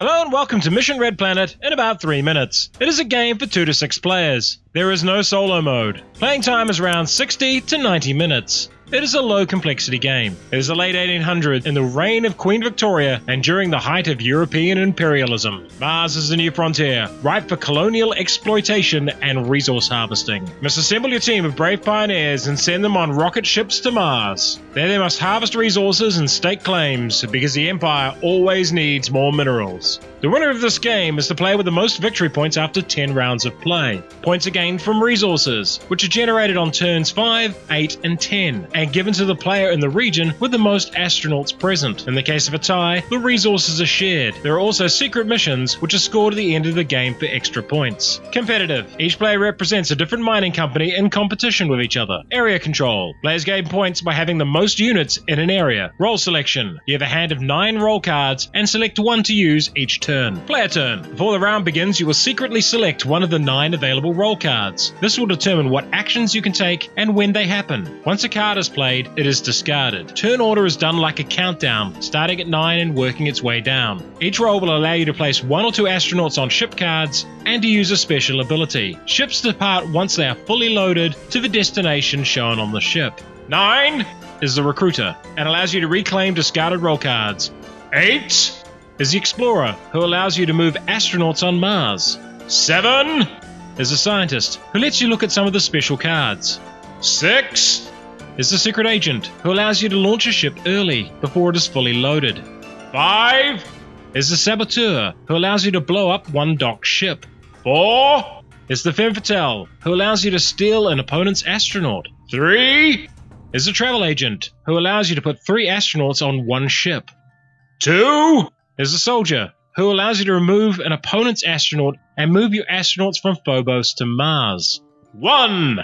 Hello and welcome to Mission Red Planet in about 3 minutes. It is a game for 2 to 6 players. There is no solo mode. Playing time is around 60 to 90 minutes. It is a low complexity game. It is the late 1800s in the reign of Queen Victoria and during the height of European imperialism. Mars is the new frontier, ripe for colonial exploitation and resource harvesting. You must assemble your team of brave pioneers and send them on rocket ships to Mars. There they must harvest resources and stake claims because the Empire always needs more minerals. The winner of this game is the player with the most victory points after 10 rounds of play. Points are gained from resources, which are generated on turns 5, 8 and 10, and given to the player in the region with the most astronauts present. In the case of a tie, the resources are shared. There are also secret missions, which are scored at the end of the game for extra points. Competitive. Each player represents a different mining company in competition with each other. Area control. Players gain points by having the most units in an area. Role selection. You have a hand of 9 roll cards and select one to use each turn. Player turn. Before the round begins, you will secretly select one of the 9 available roll cards. This will determine what actions you can take and when they happen. Once a card is played, it is discarded. Turn order is done like a countdown, starting at 9 and working its way down. Each roll will allow you to place 1 or 2 astronauts on ship cards and to use a special ability. Ships depart once they are fully loaded to the destination shown on the ship. 9 is the recruiter and allows you to reclaim discarded roll cards. 8 is the explorer, who allows you to move astronauts on Mars. 7 is the scientist, who lets you look at some of the special cards. 6 is the secret agent, who allows you to launch a ship early, before it is fully loaded. 5 is the saboteur, who allows you to blow up one docked ship. 4 is the femme fatale, who allows you to steal an opponent's astronaut. 3 is the travel agent, who allows you to put 3 astronauts on one ship. 2 is the soldier, who allows you to remove an opponent's astronaut and move your astronauts from Phobos to Mars. 1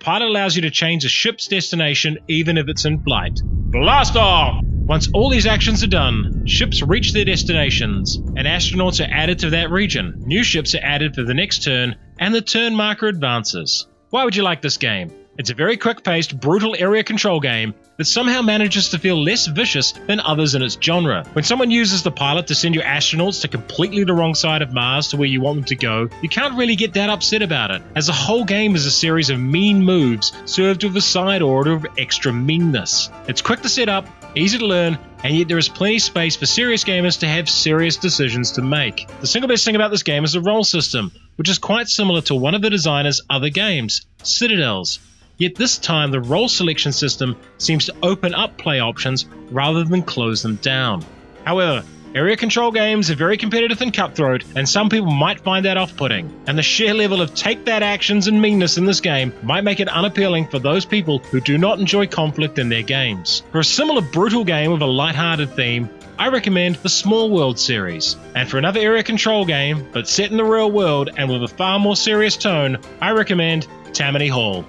the pilot allows you to change a ship's destination even if it's in flight. Blast off! Once all these actions are done, ships reach their destinations, and astronauts are added to that region. New ships are added for the next turn, and the turn marker advances. Why would you like this game? It's a very quick-paced, brutal area control game that somehow manages to feel less vicious than others in its genre. When someone uses the pilot to send your astronauts to completely the wrong side of Mars to where you want them to go, you can't really get that upset about it, as the whole game is a series of mean moves served with a side order of extra meanness. It's quick to set up, easy to learn, and yet there is plenty of space for serious gamers to have serious decisions to make. The single best thing about this game is the role system, which is quite similar to one of the designer's other games, Citadel's. Yet this time the role selection system seems to open up play options rather than close them down. However, area control games are very competitive and cutthroat, and some people might find that off-putting, and the sheer level of take-that actions and meanness in this game might make it unappealing for those people who do not enjoy conflict in their games. For a similar brutal game with a light-hearted theme, I recommend the Small World series. And for another area control game, but set in the real world and with a far more serious tone, I recommend Tammany Hall.